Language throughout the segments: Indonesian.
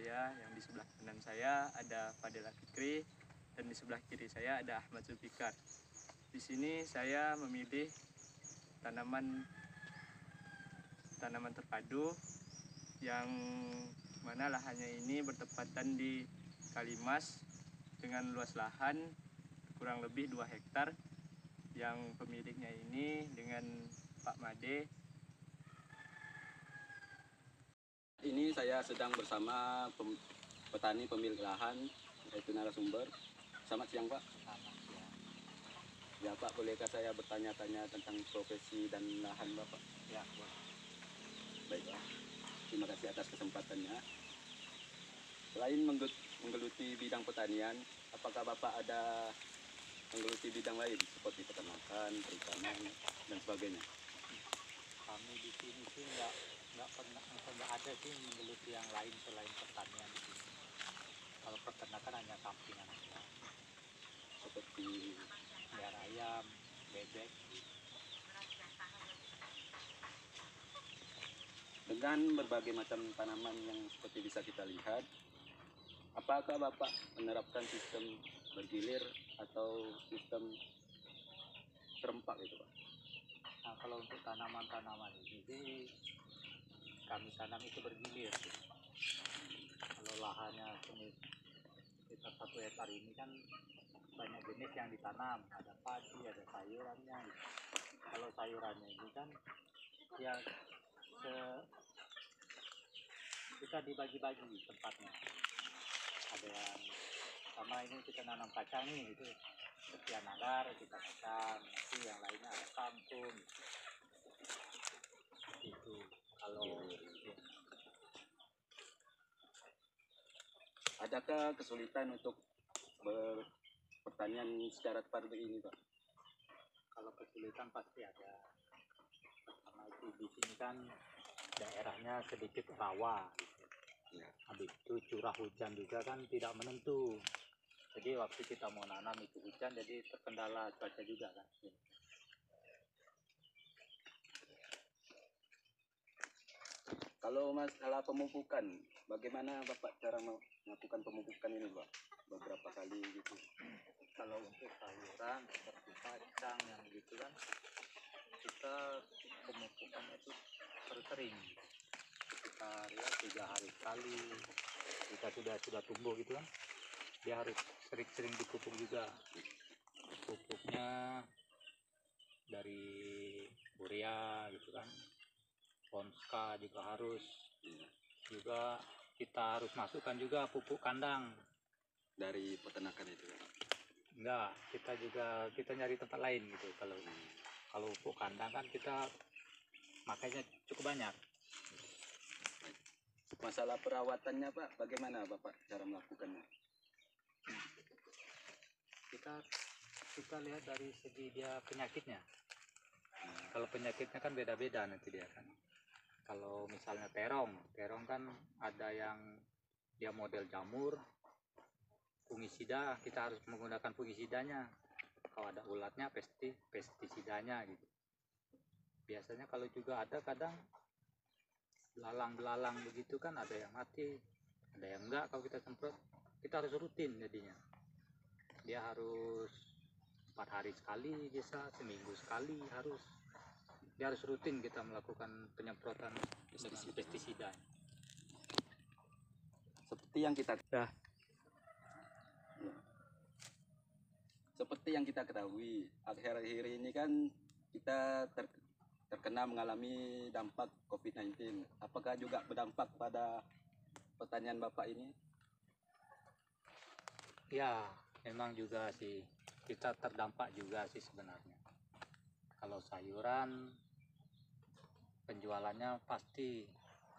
saya. Yang di sebelah kanan saya ada Fadela Fikri dan di sebelah kiri saya ada Ahmad Zulfikar. Di sini saya memilih tanaman terpadu yang mana lahannya ini bertepatan di Kalimas dengan luas lahan kurang lebih 2 hektar, yang pemiliknya ini dengan Pak Made. Ini saya sedang bersama petani pemilik lahan, yaitu narasumber. Selamat siang, Pak. Selamat siang. Ya, Pak, bolehkah saya bertanya-tanya tentang profesi dan lahan Bapak? Ya, boleh. Baik, Pak. Terima kasih atas kesempatannya. Selain menggeluti bidang pertanian, apakah Bapak ada menggeluti bidang lain seperti peternakan, perikanan, dan sebagainya? Kami di sini sih nggak ada sih menggeluti yang lain selain pertanian di sini. Kalau peternakan hanya sampingan aja. Seperti Biar ayam, bebek. dengan berbagai macam tanaman yang seperti bisa kita lihat, apakah Bapak menerapkan sistem bergilir atau sistem serempak itu, Pak? Nah, kalau untuk tanaman-tanaman ini sih kami tanam itu bergilir. Kalau lahannya sekitar 1 hektar ini kan banyak jenis yang ditanam, ada padi, ada sayurannya. Kalau sayurannya ini kan ya kita dibagi-bagi tempatnya. Ada yang sama ini kita nanam kacang nih gitu, sekian agar kita kacang, nanti yang lainnya ada kangkung itu. Kalau ya, Adakah kesulitan untuk berpertanian secara tepat ini, Pak? kalau kesulitan pasti ada, karena itu di sini kan daerahnya sedikit rawa gitu. Ya. Habis itu curah hujan juga kan tidak menentu, jadi waktu kita mau nanam itu hujan, jadi terkendala cuaca juga kan. Kalau masalah pemupukan, bagaimana Bapak cara melakukan pemupukan ini, Pak? Beberapa kali gitu. Kalau untuk sayuran seperti kacang yang gitu kan, kita pemupukannya itu sering, sekitar ya 3 hari sekali. Kita sudah tumbuh gitu kan, dia harus sering dipupuk juga. Pupuknya dari urea gitu kan, Ponska juga harus. Juga kita harus masukkan juga pupuk kandang. Dari peternakan itu, Pak? Enggak, kita nyari tempat lain gitu. Kalau pupuk kandang kan kita makanya cukup banyak. Masalah perawatannya, Pak, bagaimana Bapak cara melakukannya? Kita lihat dari segi dia penyakitnya. Kalau penyakitnya kan beda-beda nanti dia kan. Kalau misalnya terong kan ada yang dia model jamur, fungisida, kita harus menggunakan fungisidanya. Kalau ada ulatnya pestisidanya gitu. Biasanya kalau juga ada kadang belalang begitu kan, ada yang mati, ada yang enggak. Kalau kita semprot, kita harus rutin jadinya. Dia harus 4 hari sekali, bisa seminggu sekali harus. Dia harus rutin kita melakukan penyemprotan dengan pestisida. Seperti yang kita ketahui, akhir-akhir ini kan kita terkena mengalami dampak COVID-19. Apakah juga berdampak pada pertanian Bapak ini? Ya, memang juga sih, kita terdampak juga sih sebenarnya. Kalau sayuran penjualannya pasti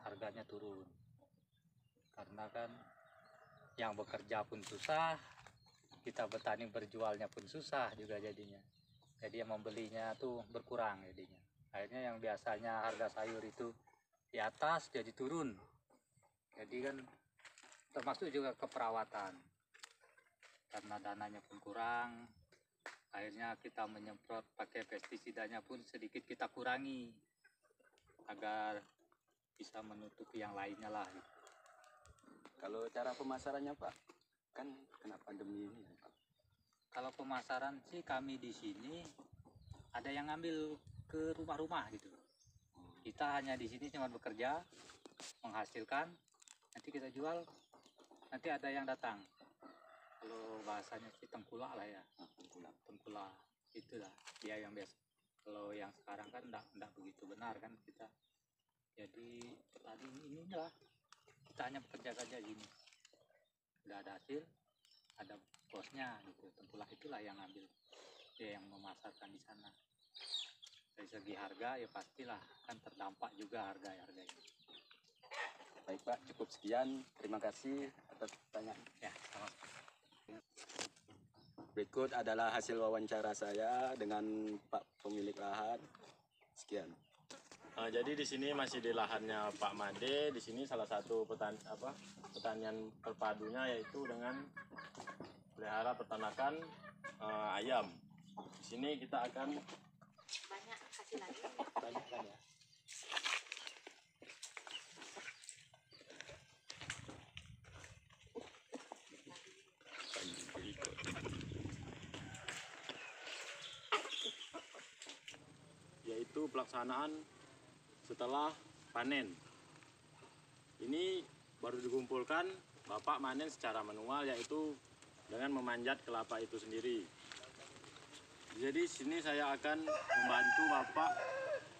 harganya turun, karena kan yang bekerja pun susah, kita petani berjualnya pun susah juga jadinya. Jadi yang membelinya tuh berkurang jadinya. Akhirnya yang biasanya harga sayur itu di atas jadi turun. Jadi kan termasuk juga keperawatan, karena dananya pun kurang. Akhirnya kita menyemprot pakai pestisidanya pun sedikit kita kurangi agar bisa menutupi yang lainnya lah. Kalau cara pemasarannya Pak, kan kena pandemi ini ya, Pak. Kalau pemasaran sih kami di sini ada yang ngambil ke rumah-rumah gitu. Kita hanya di sini cuma bekerja, menghasilkan, nanti kita jual, nanti ada yang datang. Kalau bahasanya sih tengkulak lah ya, tengkulak itulah dia yang biasa. Kalau yang sekarang kan enggak begitu benar kan kita. Jadi tadi inilah kita hanya bekerja saja gini. Udah ada hasil, ada bosnya gitu. Tengkulak itulah yang ambil, dia yang memasarkan di sana. Dari segi harga ya pastilah kan terdampak juga harga-harga ini. Baik Pak, cukup sekian. Terima kasih atas pertanyaan. Ya, sama. Berikut adalah hasil wawancara saya dengan Pak pemilik lahan. Sekian. Jadi di sini masih di lahannya Pak Made. Di sini salah satu pertanian terpadunya yaitu dengan pelihara peternakan ayam. Di sini kita akan banyak hasilannya. banyak kan ya. Yaitu pelaksanaan setelah panen. Ini baru dikumpulkan, Bapak manen secara manual yaitu dengan memanjat kelapa itu sendiri. Jadi sini saya akan membantu Bapak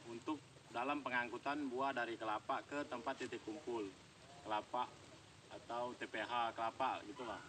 untuk dalam pengangkutan buah dari kelapa ke tempat titik kumpul kelapa atau TPH kelapa gitulah.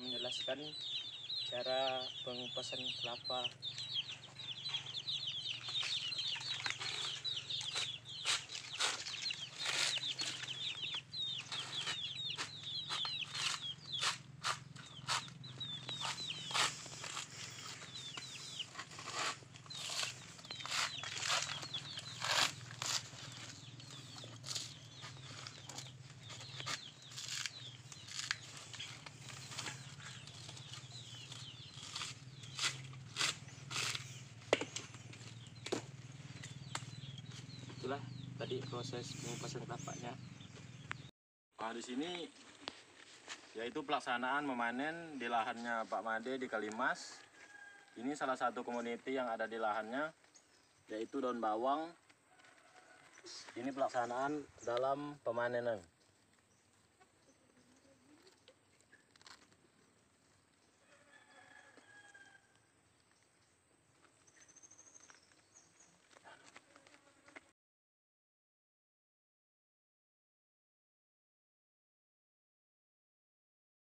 Menjelaskan cara pengupasan kelapa. Itulah tadi proses pengupasan kelapanya. Di sini yaitu pelaksanaan memanen di lahannya Pak Made di Kalimas. Ini salah satu komoditi yang ada di lahannya yaitu daun bawang. Ini pelaksanaan dalam pemanenan.